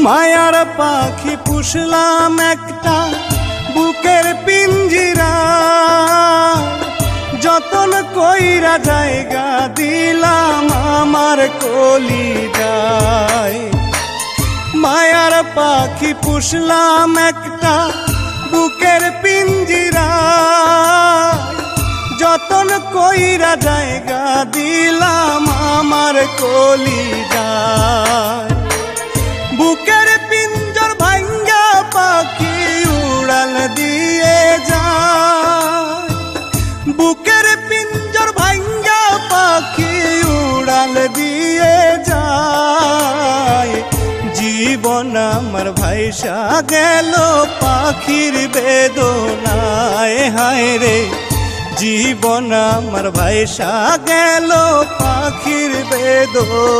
মায়ার পাখি পুষলাম একটা বুকের পিঞ্জিরা, যতন কইরা জায়গা দিলাম আমার কলিজায়। মায়ার পাখি পুষলাম একটা বুকের পিঞ্জিরা, যতন কইরা জায়গা দিলাম আমার কলিজায়। বুকের পিঞ্জর ভাঙ্গা পাখি উড়াল দিয়ে যায়, বুকের পিঞ্জর ভাঙ্গা পাখি উড়াল দিয়ে যায়। জীবন আমার ভাইসা গেল পাখির বেদনায়, হায় রে জীবন আমার ভাইসা গেল পাখির বেদনায়।